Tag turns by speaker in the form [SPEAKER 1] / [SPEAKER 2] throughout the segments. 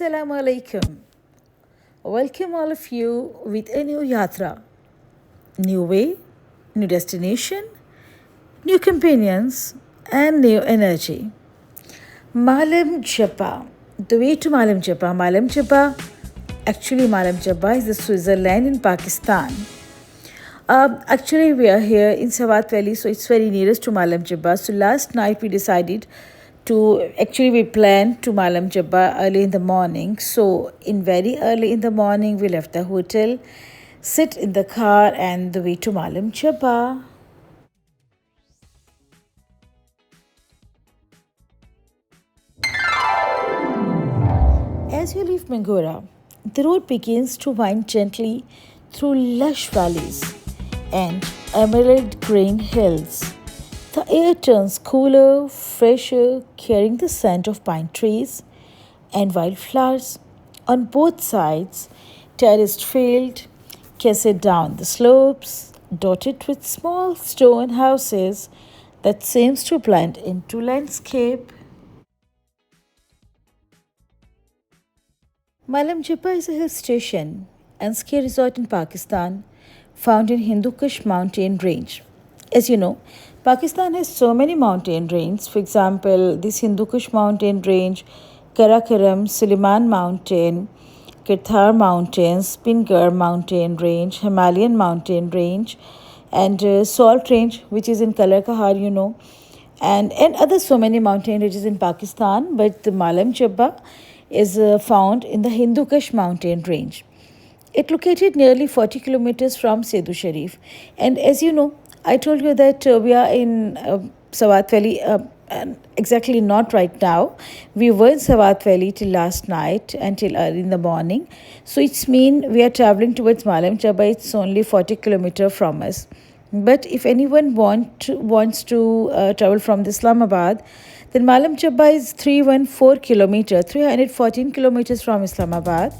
[SPEAKER 1] Assalamu alaikum. Welcome all of you with a new yatra. New way, new destination, new companions, and new energy. Malam Jabba. The way to Malam Jabba. Malam Jabba is the Switzerland in Pakistan. Actually, we are here in Swat Valley, so it's very nearest to Malam Jabba. So last night we decided we planned to Malam Jabba early in the morning. So in very early in the morning, we left the hotel, sit in the car, and the way to Malam Jabba. As you leave Mingora, the road begins to wind gently through lush valleys and emerald green hills. The air turns cooler, fresher, carrying the scent of pine trees and wildflowers. On both sides, terraced field, cascade down the slopes, dotted with small stone houses that seems to blend into landscape. Malam Jabba is a hill station and ski resort in Pakistan, found in Hindu Kush mountain range. As you know, Pakistan has so many mountain ranges. For example, this Hindu Kush mountain range, Karakoram, Suleiman mountain, Kirthar mountains, Pingar mountain range, Himalayan mountain range, and Salt range, which is in Kalar Kahar, and other so many mountain ranges in Pakistan. But the Malam Jabba is found in the Hindu Kush mountain range. It located nearly 40 kilometers from Sedu Sharif. And as you know, I told you that we are in Swat Valley, and exactly not right now. We were in Swat Valley till last night until early in the morning. So it's mean we are traveling towards Malam Jabba. It's only 40 kilometers from us. But if anyone wants to travel from Islamabad, then Malam Jabba is 314 kilometers, 314 kilometers from Islamabad.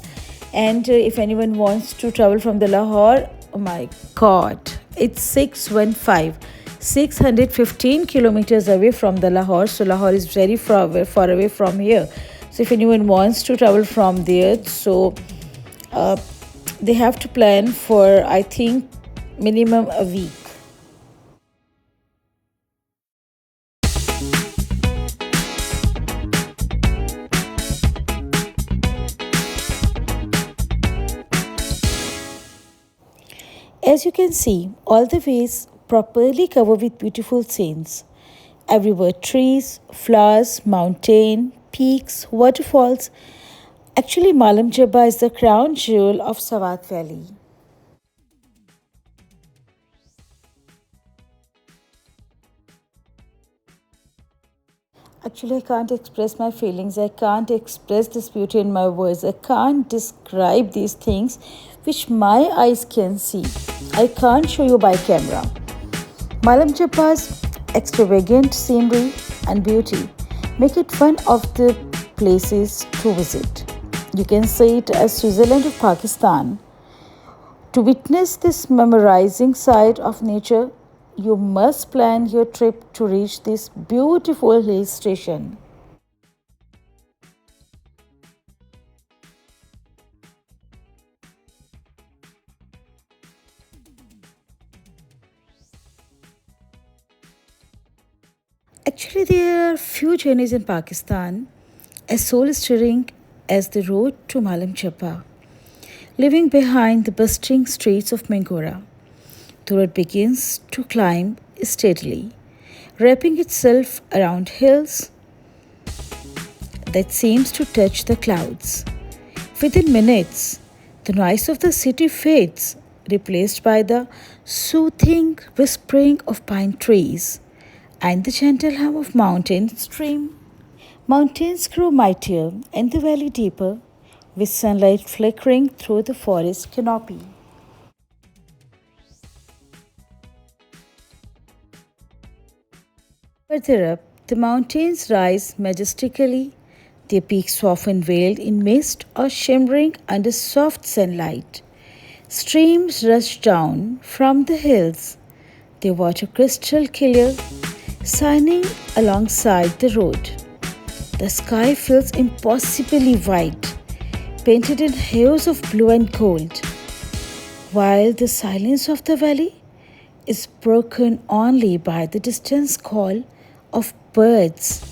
[SPEAKER 1] And if anyone wants to travel from the Lahore, oh my God, it's 615 kilometers away from the Lahore. So Lahore is very far away from here. So if anyone wants to travel from there, so they have to plan for, I think, minimum a week. As you can see, all the ways properly covered with beautiful scenes. Everywhere trees, flowers, mountain, peaks, waterfalls. Actually, Malam Jabba is the crown jewel of Swat Valley. Actually, I can't express my feelings. I can't express this beauty in my words. I can't describe these things which my eyes can see. I can't show you by camera. Malam Jabba's extravagant scenery and beauty make it one of the places to visit. You can say it as Switzerland of Pakistan. To witness this memorizing side of nature, you must plan your trip to reach this beautiful hill station. Actually, there are few journeys in Pakistan as soul stirring as the road to Malam Jabba, leaving behind the bustling streets of Mingora. The road begins to climb steadily, wrapping itself around hills that seems to touch the clouds. Within minutes, the noise of the city fades, replaced by the soothing whispering of pine trees and the gentle hum of mountain stream. Mountains grow mightier and the valley deeper, with sunlight flickering through the forest canopy. Further up, the mountains rise majestically, their peaks often veiled in mist or shimmering under soft sunlight. Streams rush down from the hills, their water crystal clear, shining alongside the road. The sky feels impossibly white, painted in hues of blue and gold, while the silence of the valley is broken only by the distant call of birds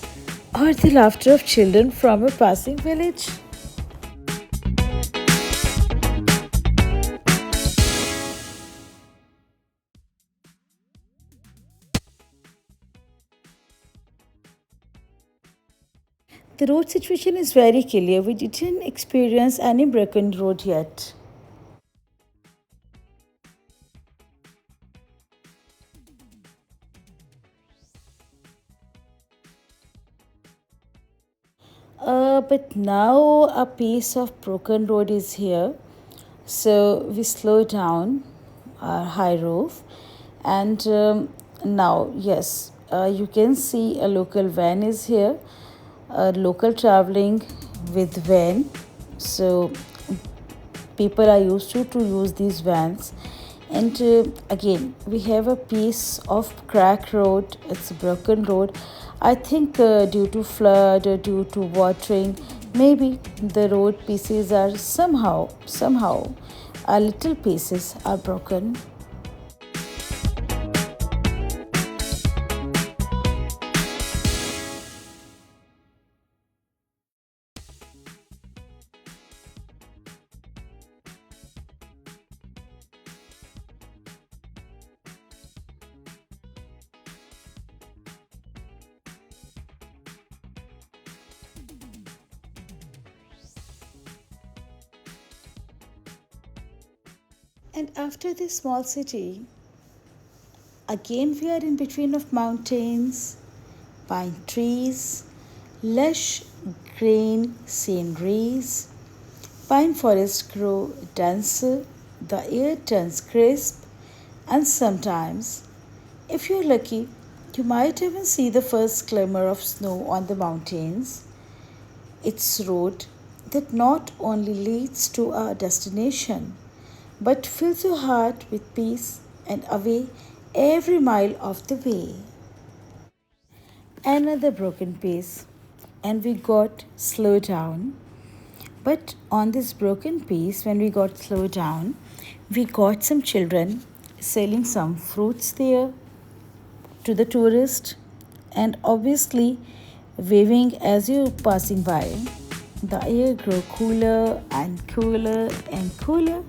[SPEAKER 1] or the laughter of children from a passing village. The road situation is very clear. We didn't experience any broken road yet. But now a piece of broken road is here. So we slow down our high roof, and now, yes, you can see a local van is here, a local traveling with van. So people are used to use these vans, and again we have a piece of crack road. It's a broken road, I think, due to flood or due to watering. Maybe the road pieces are somehow a little pieces are broken. And after this small city, again we are in between of mountains, pine trees, lush green sceneries. Pine forests grow denser, the air turns crisp, and sometimes, if you're lucky, you might even see the first glimmer of snow on the mountains. It's road that not only leads to a destination but fills your heart with peace and away every mile of the way. Another broken piece, and we got slowed down. But on this broken piece, when we got slowed down, we got some children selling some fruits there to the tourist, and obviously waving as you're passing by. The air grew cooler and cooler and cooler,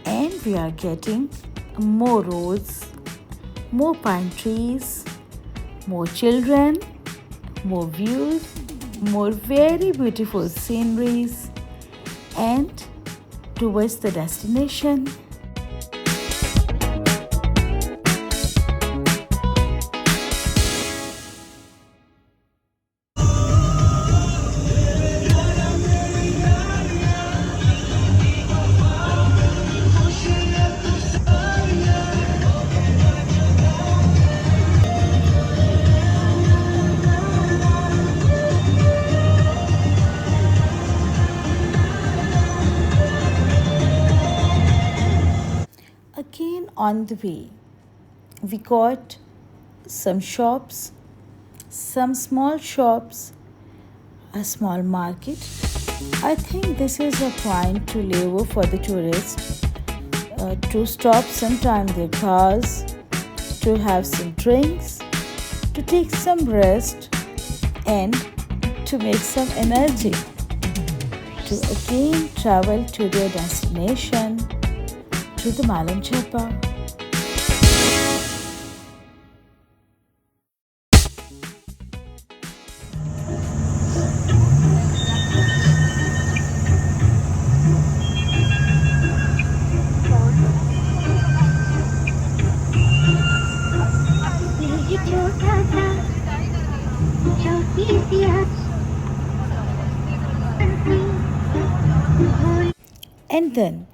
[SPEAKER 1] and we are getting more roads, more pine trees, more children, more views, more very beautiful sceneries, and towards the destination. Again on the way, we got some shops, some small shops, a small market. I think this is a point to lay over for the tourists to stop sometime their cars, to have some drinks, to take some rest, and to make some energy to again travel to their destination, to the Malam Jabba. And then,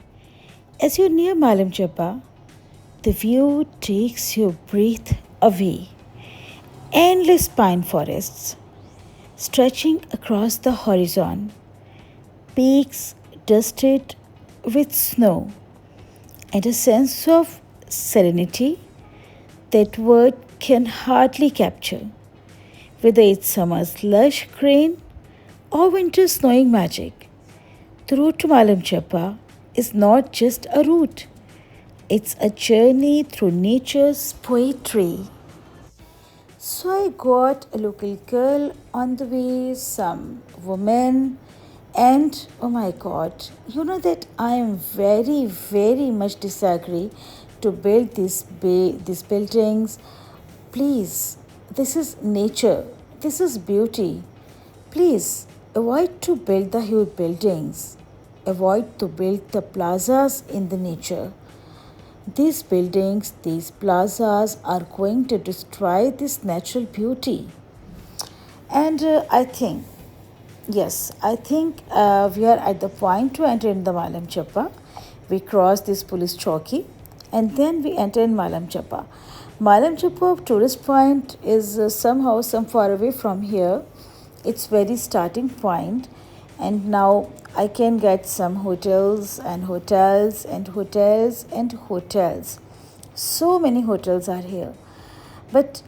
[SPEAKER 1] as you near Malam Jabba, the view takes your breath away. Endless pine forests stretching across the horizon, peaks dusted with snow, and a sense of serenity that word can hardly capture. Whether it's summer's lush green or winter's snowing magic, The road to Malam Chappa is not just a route, it's a journey through nature's poetry. So I got a local girl on the way, some woman, and oh my god, you know that I am very, very much disagree to build these buildings. Please, this is nature, this is beauty. Please avoid to build the huge buildings. Avoid to build the plazas in the nature. These buildings, these plazas are going to destroy this natural beauty. And I think we are at the point to enter in the Malam Chappa. We cross this police chowki and then we enter in Malam Chappa. Malam Chappa tourist point is somehow some far away from here. It's very starting point, and now I can get some hotels and hotels and hotels and hotels. So many hotels are here. But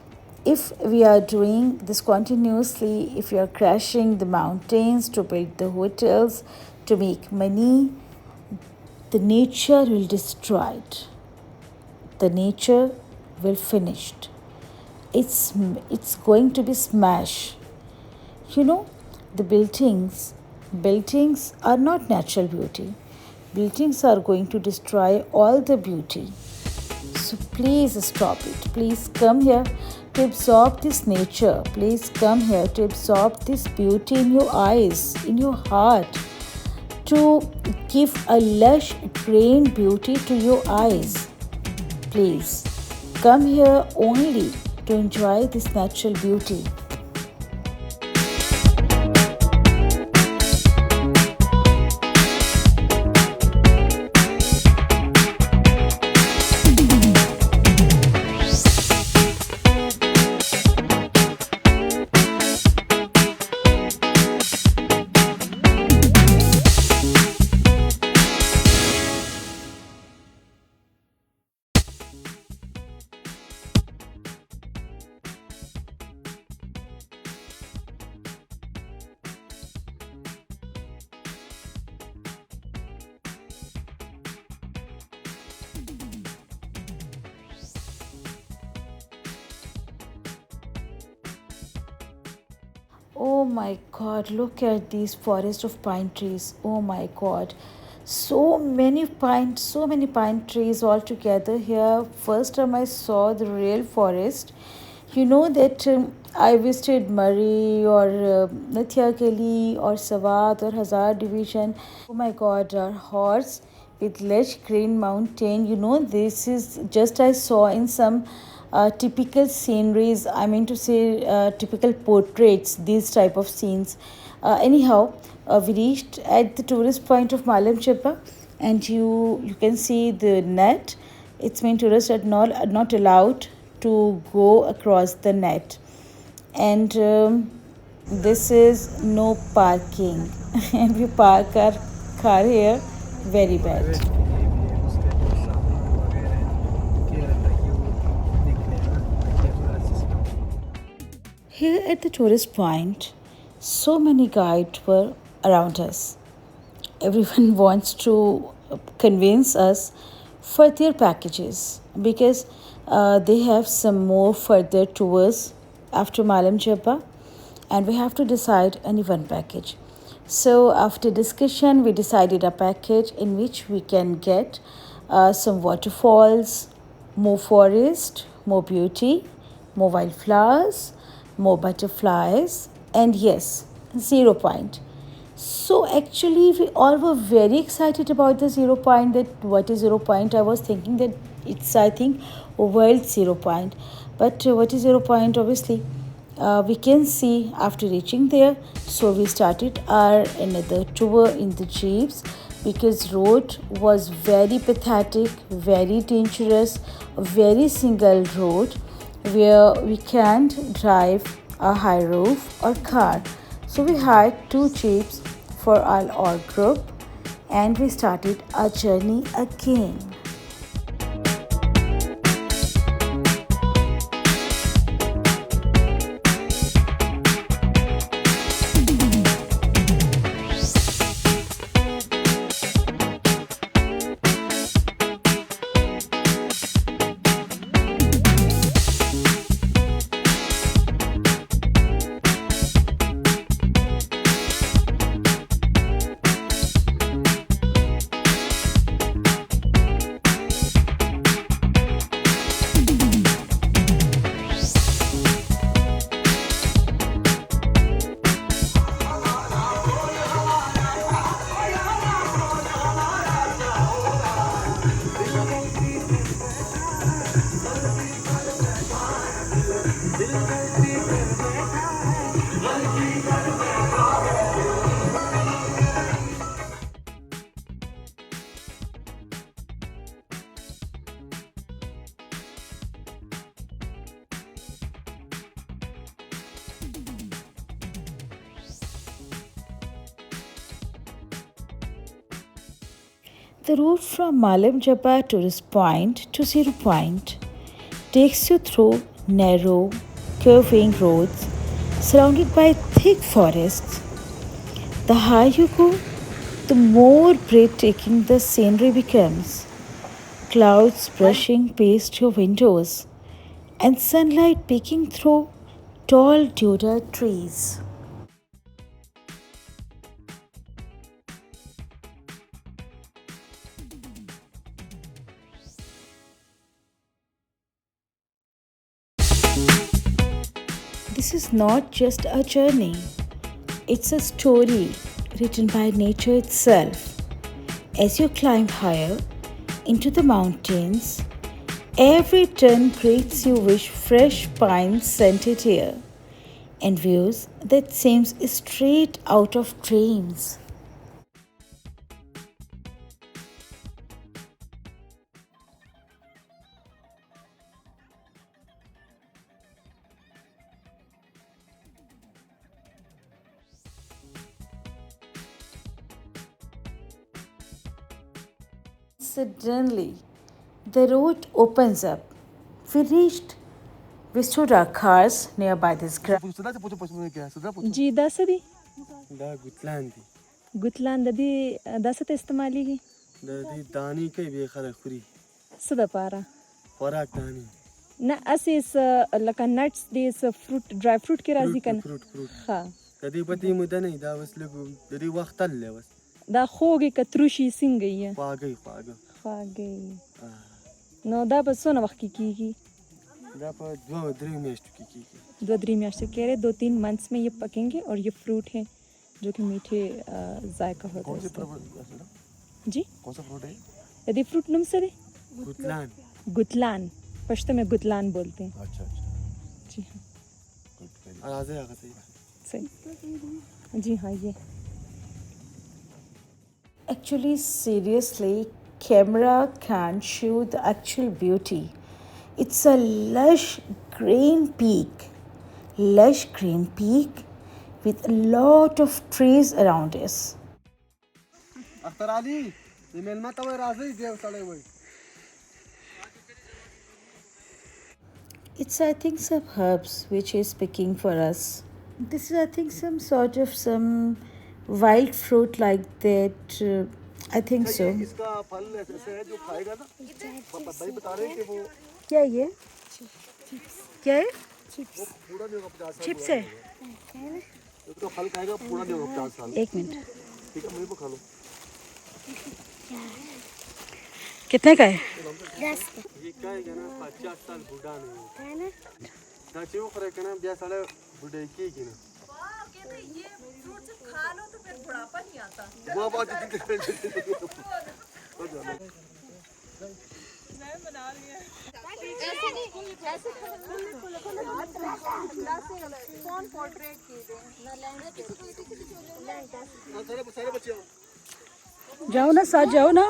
[SPEAKER 1] if we are doing this continuously, if we are crashing the mountains to build the hotels to make money, the nature will destroy it. The nature will finish it. It's going to be smashed. You know, the buildings are not natural beauty. Buildings are going to destroy all the beauty. So please stop it. Please come here to absorb this nature. Please come here to absorb this beauty in your eyes, in your heart, to give a lush green beauty to your eyes. Please come here only to enjoy this natural beauty. Oh my god, look at these forest of pine trees. Oh my god. So many pine trees all together here. First time I saw the real forest. You know that I visited Murray or Nathia or Swat or Hazar division. Oh my god, our horse with lush green mountain. You know, this is just I saw in some typical sceneries. I mean to say typical portraits, these type of scenes. We reached at the tourist point of Malam Chappa, and you can see the net. It's mean tourists are not allowed to go across the net, and this is no parking, and we park our car here very bad. Here at the tourist point, so many guides were around us. Everyone wants to convince us for their packages because they have some more further tours after Malam Jabba, and we have to decide only one package. So after discussion, we decided a package in which we can get some waterfalls, more forest, more beauty, more wildflowers, more butterflies, and yes, 0 point. So actually, we all were very excited about the 0 point. That what is 0 point? I was thinking that it's, I think, world 0 point. But what is 0 point? Obviously, we can see after reaching there. So we started our another tour in the jeeps because road was very pathetic, very dangerous, a very single road where we can't drive a high roof or car. So we hired two jeeps for our group and we started our journey again. The route from Malam Jabba tourist point to Zero Point takes you through narrow, curving roads surrounded by thick forests. The higher you go, the more breathtaking the scenery becomes. Clouds brushing past your windows and sunlight peeking through tall deodar trees. This is not just a journey, it's a story written by nature itself. As you climb higher into the mountains, every turn greets you with fresh pine scented air and views that seems straight out of dreams. Suddenly, the road opens up. We reached. We stood our cars nearby this ground.
[SPEAKER 2] जी दस दी
[SPEAKER 3] دا ګوتلان دي
[SPEAKER 2] ګوتلان د دې داسې ته استعمالېږي
[SPEAKER 3] د دې دانې کوي بیا خلک خوري
[SPEAKER 2] څه دپاره
[SPEAKER 3] خوراک دانې
[SPEAKER 2] نه هسې څه لکه نټس دی څه فروټ ډرای فروټ کې راځي که نه
[SPEAKER 3] فروټ
[SPEAKER 2] ښه
[SPEAKER 3] د دې پتې موده نه وي دا اوس لږ د دې وخت تل دی اوس
[SPEAKER 2] دا خوږې که تروشي څنګه یې
[SPEAKER 3] خواږه خواږه
[SPEAKER 2] خواږه نو دا به څونه وخت کې کېږي
[SPEAKER 3] دا په 2-3 میاشتو کې کېږي
[SPEAKER 2] 2-3 میاشتیں کہہ رہے 2-3 منتھس میں یہ پکیں گے اور یہ فروٹ ہیں جو کہ میٹھے ذائقہ ہوتا ہے اس کا جی
[SPEAKER 3] کون سا فروٹ ہے
[SPEAKER 2] یہ فروٹ نم سے
[SPEAKER 3] ګوتلان
[SPEAKER 2] گتلان پشتو میں گتلان بولتے ہیں
[SPEAKER 3] اچھا
[SPEAKER 2] جی ہاں
[SPEAKER 3] راځي هغه صحیح
[SPEAKER 2] صحیح جی ہاں یہ
[SPEAKER 1] Actually, seriously, camera can't show the actual beauty. It's a lush green peak with a lot of trees around us.
[SPEAKER 3] Akhtar علي د میلمه ته وای راځي دی سړی وای
[SPEAKER 1] It's, I think, some herbs which is picking for us. This is, I think, some sort of some wild fruit like that. I think so.
[SPEAKER 3] इसका फल ऐसे है जो खाएगा ना भाई बता रहे हैं कि वो
[SPEAKER 1] क्या ये? क्या है?
[SPEAKER 3] पूरा नहीं होगा 50 साल
[SPEAKER 1] चिप्स है?
[SPEAKER 3] तो फल खाएगा पूरा नहीं होगा 50 साल
[SPEAKER 1] एक मिनट.
[SPEAKER 3] ठीक है मुझे खा लो
[SPEAKER 1] कितने का है?
[SPEAKER 4] 10
[SPEAKER 3] ये क्या है ना 50 साल बूढ़ा नहीं है ना दाची वो करे ना बिया साले बूढ़े की ना
[SPEAKER 5] कहते ये फ्रूट जब खा लो तो फिर बुढ़ापा नहीं आता
[SPEAKER 3] वो बात
[SPEAKER 5] मैं बना रही है
[SPEAKER 4] ऐसे नहीं ऐसे
[SPEAKER 5] कौन पोर्ट्रेट की दे
[SPEAKER 3] सारे सारे बच्चे आओ
[SPEAKER 1] जाओ ना साथ जाओ ना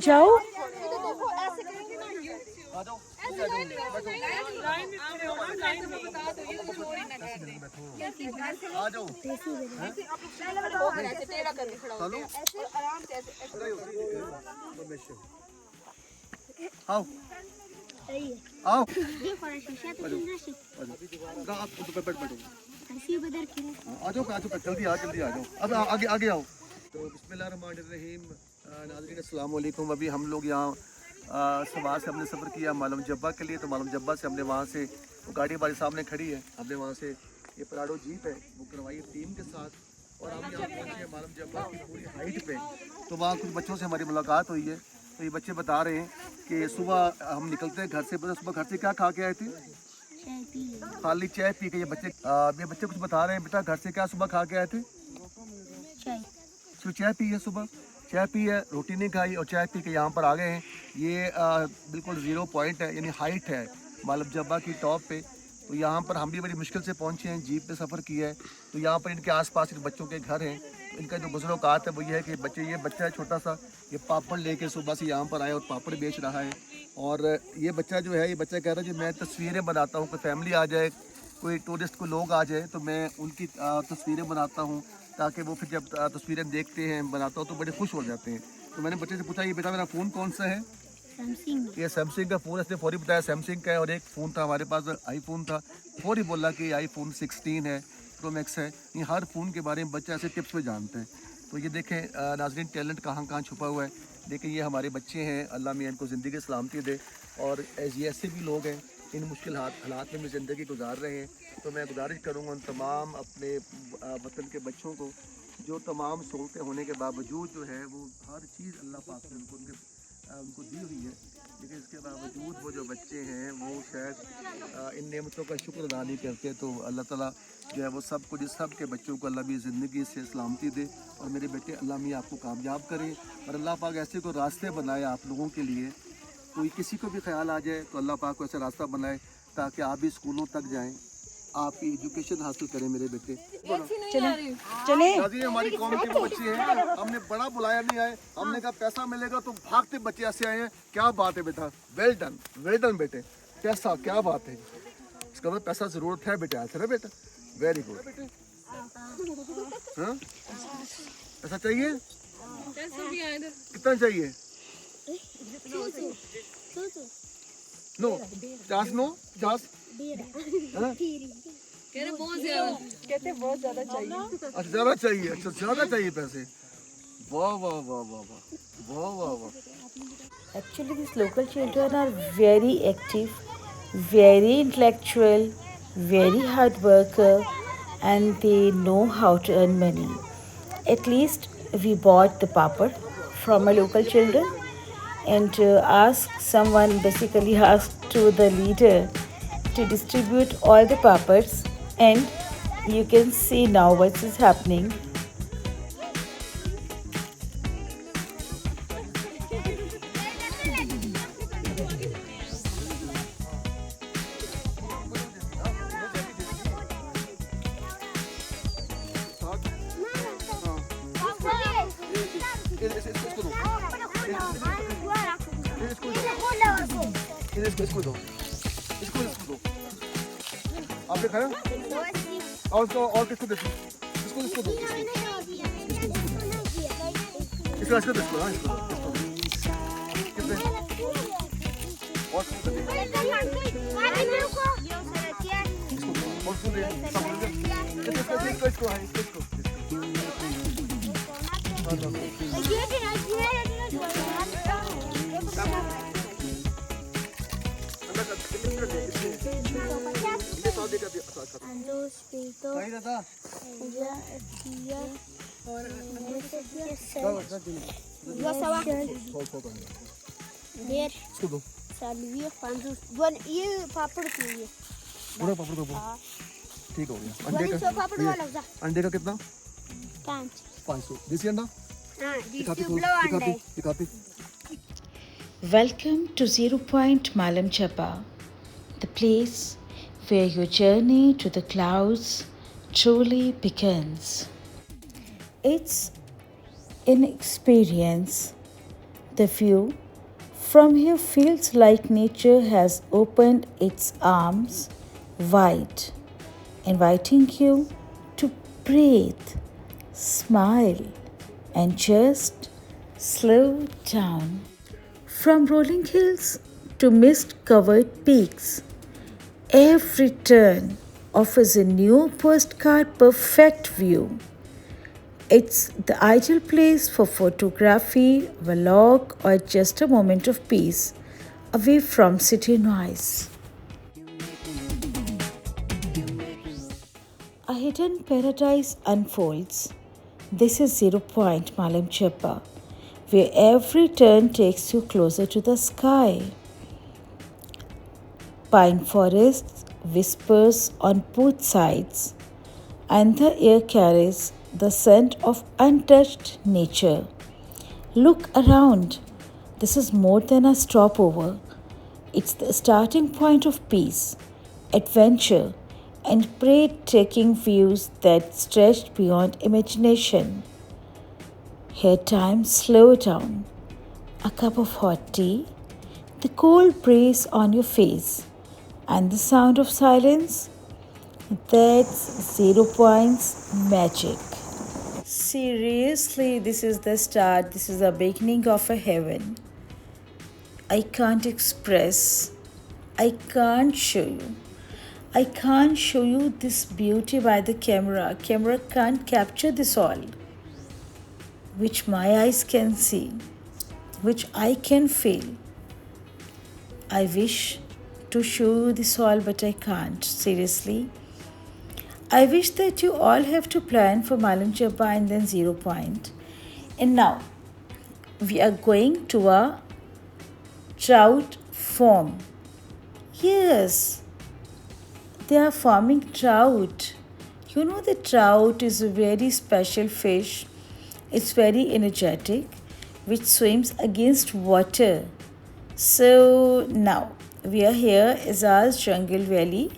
[SPEAKER 1] जाओ
[SPEAKER 5] ऐसे करेंगे ना ये
[SPEAKER 3] आ जाओ
[SPEAKER 5] लाइन में खड़े हो लाइन में बता दो ये चोरी ना कर दे
[SPEAKER 3] आ जाओ
[SPEAKER 5] ऐसे टेढ़ा करके खड़ा हो
[SPEAKER 3] चलो
[SPEAKER 5] ऐसे आराम से ऐसे
[SPEAKER 3] आओ आओ
[SPEAKER 4] ये फरा शीशा तो कितना शी
[SPEAKER 3] आप तो बैठ बैठो
[SPEAKER 4] ऐसी बदर की
[SPEAKER 3] आ जाओ जल्दी आ जाओ अब आगे आगे आओ तो बिस्मिल्लाहिर्रहमानिर्रहीम नाज़रीन अस्सलाम वालेकुम अभी हम लोग यहाँ सवार से हमने सफ़र किया मालम जब्बा के लिए तो मालम जब्बा से हमने वहाँ से वो गाड़ी हमारे सामने खड़ी है हमने वहाँ से ये पराडो जीप है वो करवाई टीम के साथ और हम यहाँ पहुँचे मालम जब्बा की पूरी हाइट पे तो वहाँ कुछ बच्चों से हमारी मुलाकात हुई है तो ये बच्चे बता रहे हैं कि सुबह हम निकलते हैं घर से सुबह घर से क्या खा के आए थे खाली चाय पी के ये बच्चे कुछ बता रहे हैं बेटा घर से क्या सुबह खा के आए थे चाय पी है सुबह चाय पी है रोटी नहीं खाई और चाय पी के यहाँ पर आ गए हैं ये बिल्कुल 0 पॉइंट है यानी हाइट है मालम जब्बा की टॉप पे तो यहाँ पर हम भी बड़ी मुश्किल से पहुँचे हैं, जीप पे सफ़र किया है। तो यहाँ पर इनके आसपास इन बच्चों के घर हैं। तो इनका जो गुज़र-औक़ात है वो ये है कि ये बच्चा है छोटा सा, ये पापड़ लेके सुबह से यहाँ पर आया और पापड़ बेच रहा है। और ये बच्चा जो है, ये बच्चा कह रहा है कि मैं तस्वीरें बनाता हूँ, कोई फैमिली आ जाए, कोई टूरिस्ट को लोग आ जाए तो मैं उनकी तस्वीरें बनाता हूँ, ताकि वो फिर जब तस्वीरें देखते हैं, बनाता हूँ तो बड़े खुश हो जाते हैं। तो मैंने बच्चे से पूछा, ये बेटा मेरा फ़ोन कौन सा है?
[SPEAKER 4] सैमसंग।
[SPEAKER 3] ये सैमसंग का फ़ोन, इसने फौरी बताया सैमसंग का है। और एक फ़ोन था हमारे पास, आईफोन था, फौरी बोला कि आईफोन 16 है, प्रो मैक्स है। ये हर फ़ोन के बारे में बच्चा ऐसे टिप्स में जानते हैं। तो ये देखें नाज़रीन, टैलेंट कहाँ कहाँ छुपा हुआ है। देखें ये हमारे बच्चे हैं, अल्लाह मियां इनको ज़िंदगी सलामती दे। और ये ऐसे भी लोग हैं, इन मुश्किल हालात में भी ज़िंदगी गुजार रहे हैं। तो मैं गुजारिश करूँगा उन तमाम अपने वतन के बच्चों को, जो तमाम सहूलतें होने के बावजूद जो है वो हर चीज़ अल्लाह पाक ने उनको दी हुई है, लेकिन इसके बावजूद वो जो बच्चे हैं वो शायद इन नेमतों का शुक्र अदा नहीं करते। तो अल्लाह ताला जो है वो सब कुछ, सब के बच्चों को अल्लाह भी ज़िंदगी से सलामती दे। और मेरे बेटे, अल्लाह मियां आपको कामयाब करे और अल्लाह पाक ऐसे को रास्ते बनाए आप लोगों के लिए। कोई किसी को भी ख्याल आ जाए तो अल्लाह पाक को ऐसा रास्ता बनाए ताकि आप भी स्कूलों तक जाएँ, आपकी एजुकेशन हासिल करें मेरे बेटे।
[SPEAKER 1] चले
[SPEAKER 3] दादी हमारी कौम के बच्चे हैं, हमने बड़ा बुलाया नहीं आए, हमने कहा पैसा मिलेगा तो भागते बच्चे ऐसे आए हैं। क्या बात है बेटा, वेल डन बेटे, पैसा क्या बात है, इसका मतलब पैसा जरूरत है बेटे, ऐसा ना बेटा, वेरी गुड। हाँ पैसा चाहिए, कितना चाहिए? नो जास, नो जास,
[SPEAKER 2] कहते बहुत ज़्यादा चाहिए।
[SPEAKER 3] अच्छा ज़्यादा चाहिए, अच्छा ज़्यादा चाहिए पैसे। वाह वाह वाह वाह वाह वाह वाह वाह।
[SPEAKER 1] Actually, these local children are very active, very intellectual, very hard worker, and they know how to earn money. At least we bought the papad from our local children and basically asked to the leader to distribute all the papads, and you can see now what is happening.
[SPEAKER 3] इसको दो, आपने खाया? और उसको और किसको दे? इसको दो, इसको दो, हाँ इसको दो। कितने? और किसको दे? इसको दो, और इसको दे, इसको हाँ, इसको।
[SPEAKER 4] ये पापड़ चाहिए।
[SPEAKER 3] पूरा पापड़ दो, ठीक हो गया। अंडे का कितना? 500। देसी अंडा दिखाती।
[SPEAKER 1] Welcome to Zero Point Malam, Jabba, the place where your journey to the clouds truly begins. It's an experience. The view from here feels like nature has opened its arms wide, inviting you to breathe, smile, and just slow down. From rolling hills to mist-covered peaks, every turn offers a new postcard perfect view. It's the ideal place for photography, vlog, or just a moment of peace away from city noise. A hidden paradise unfolds. This is Zero Point Malam, Jabba, where every turn takes you closer to the sky. Pine forests whispers on both sides, and the air carries the scent of untouched nature. Look around. This is more than a stopover. It's the starting point of peace. adventure, and breathtaking views that stretched beyond imagination. Here, time slowed down. A cup of hot tea, the cold breeze on your face, and the sound of silence. That's Zero Point's magic. Seriously, this is the start, this is the beginning of a heaven. I can't express, I can't show you. I can't show you this beauty by the camera. Camera can't capture this all, which my eyes can see, which I can feel. I wish to show you this all, but I can't. Seriously. I wish that you all have to plan for Malam Jabba and then Zero Point. And now, we are going to a trout farm. Yes, they are farming trout. You know, the trout is a very special fish. It's very energetic, which swims against water. So now we are here is our jungle valley,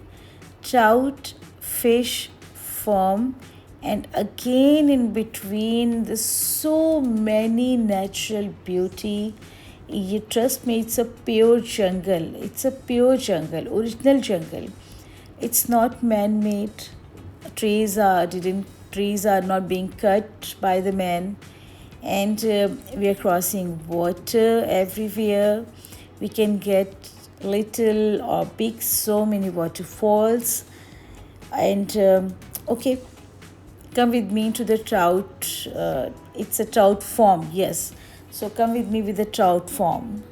[SPEAKER 1] trout fish farm, and again in between there's so many natural beauty. You trust me, it's a pure jungle. It's a pure jungle, original jungle. It's not man-made. Trees are not being cut by the man, and we are crossing water everywhere. We can get little or big, so many waterfalls. And okay, come with me to the trout. It's a trout farm, yes. So come with me with the trout farm.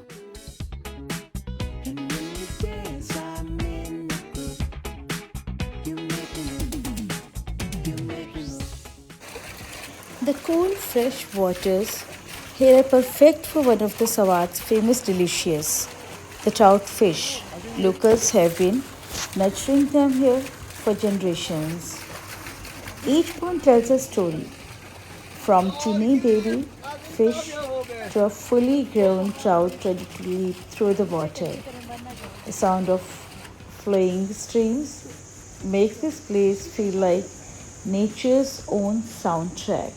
[SPEAKER 1] The cool, fresh waters here are perfect for one of the Swat's famous delicious, the trout fish. Locals have been nurturing them here for generations. Each pond tells a story, from teeny baby fish to a fully grown trout ready to leap through the water. The sound of flowing streams makes this place feel like nature's own soundtrack.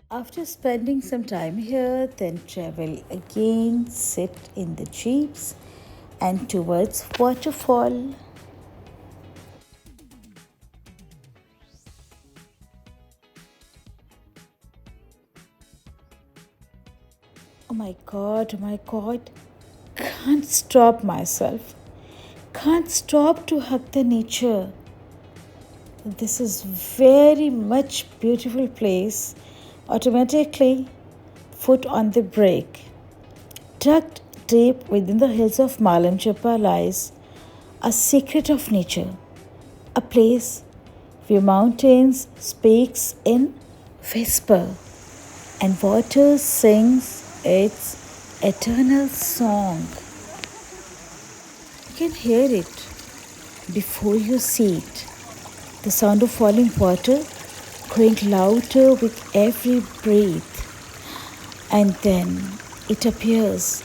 [SPEAKER 1] After spending some time here, then travel again, sit in the jeeps and towards waterfall. Oh my God, can't stop myself. Can't stop to hug the nature. This is very much beautiful place. Automatically, foot on the brake. Tucked deep within the hills of Malam lies a secret of nature, a place where mountains speaks in whisper and water sings its eternal song. You can hear it before you see it. The sound of falling water growing louder with every breath, and then it appears,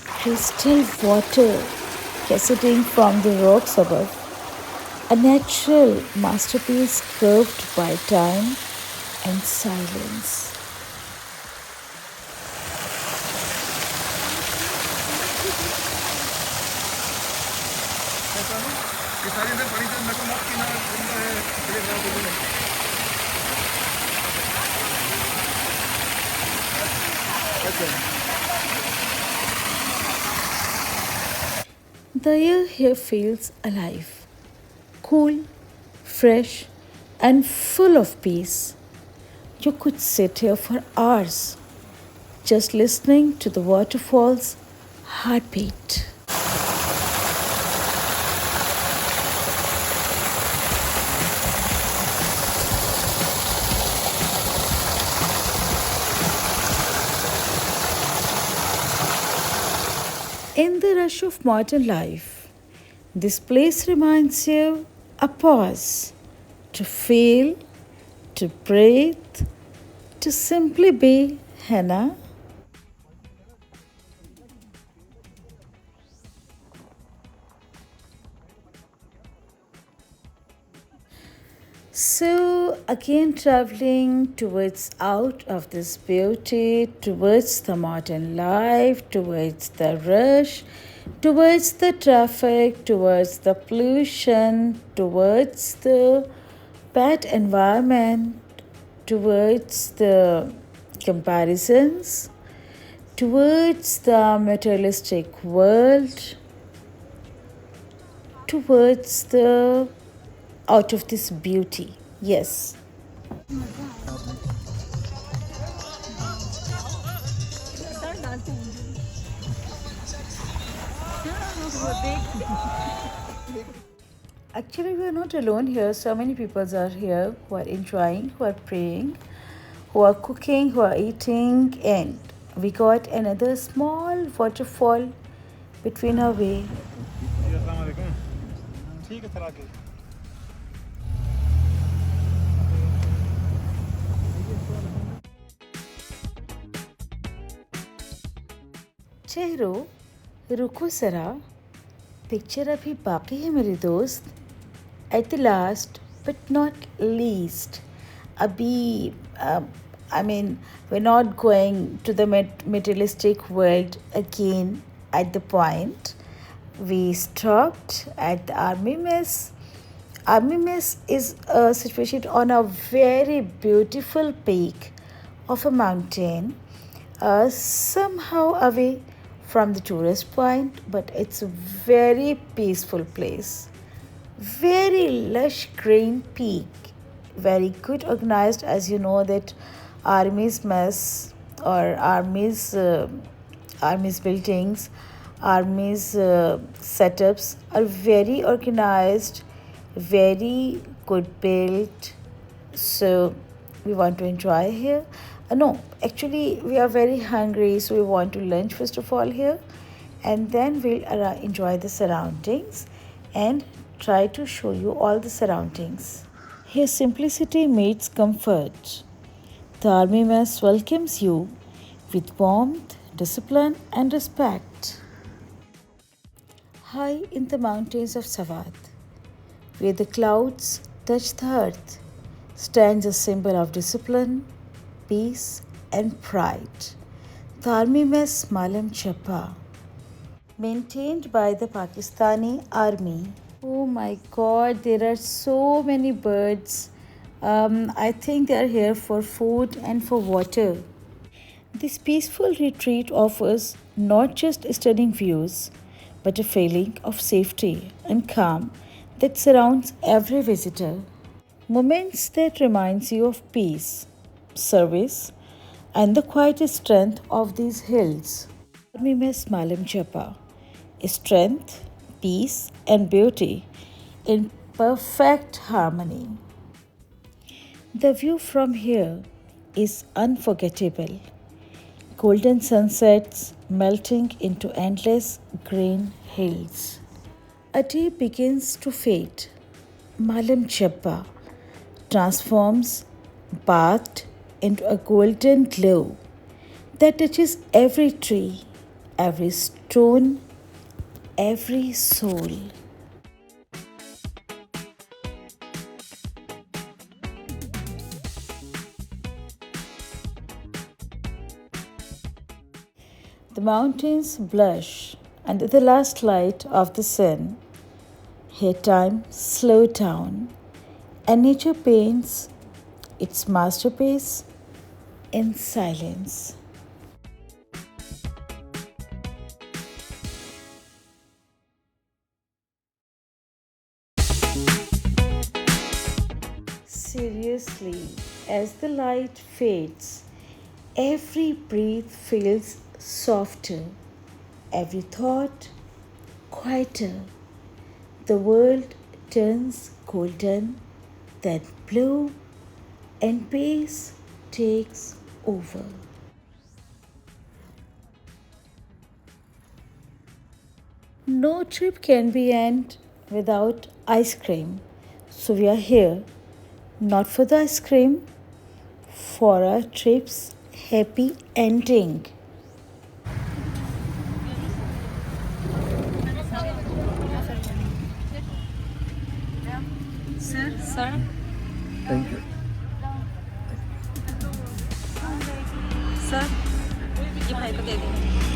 [SPEAKER 1] crystal water cascading from the rocks above, a natural masterpiece curved by time and silence. The air here feels alive, cool, fresh, and full of peace. You could sit here for hours just listening to the waterfall's heartbeat. In the rush of modern life, this place reminds you a pause to feel, to breathe, to simply be, Hannah. So, again, traveling towards out of this beauty, towards the modern life, towards the rush, towards the traffic, towards the pollution, towards the bad environment, towards the comparisons, towards the materialistic world, towards the out of this beauty. Yes. Actually, we are not alone here. So many people are here who are enjoying, who are praying, who are cooking, who are eating, and we got another small waterfall between our way. चेहरो रुको जरा picture अभी बाकी है मेरे दोस्त at the last but not least अभी I mean we're not going to the materialistic world again at the point we stopped at the army mess. Army mess is situated on a very beautiful peak of a mountain, somehow away from the tourist point, but it's a very peaceful place. Very lush green peak, very good organized, as you know that army's mess or army's buildings, army's setups are very organized, very good built. So we want to enjoy here. No, actually we are very hungry, so we want to lunch first of all here, and then we'll enjoy the surroundings and try to show you all the surroundings. Here simplicity meets comfort. The army mess welcomes you with warmth, discipline and respect. High in the mountains of Swat, where the clouds touch the earth, stands a symbol of discipline, peace and pride. The army mess Malam Jabba, maintained by the Pakistani army. Oh my god, there are so many birds. I think they are here for food and for water. This peaceful retreat offers not just stunning views, but a feeling of safety and calm that surrounds every visitor. Moments that reminds you of peace, service, and the quiet strength of these hills. Army Mess Malam Jabba. Strength, peace, and beauty in perfect harmony. The view from here is unforgettable. Golden sunsets melting into endless green hills. A day begins to fade. Malam Jabba transforms, bathed into a golden glow that touches every tree, every stone, every soul. The mountains blush under the last light of the sun. Here time slows down and nature paints its masterpiece in silence. Seriously, as the light fades, every breath feels softer, every thought quieter. The world turns golden, then blue, and peace takes over. No trip can be end without ice cream. So we are here not for the ice cream, for our trip's happy ending.
[SPEAKER 2] Sir
[SPEAKER 3] thank you
[SPEAKER 2] sir ये भाई को दे दें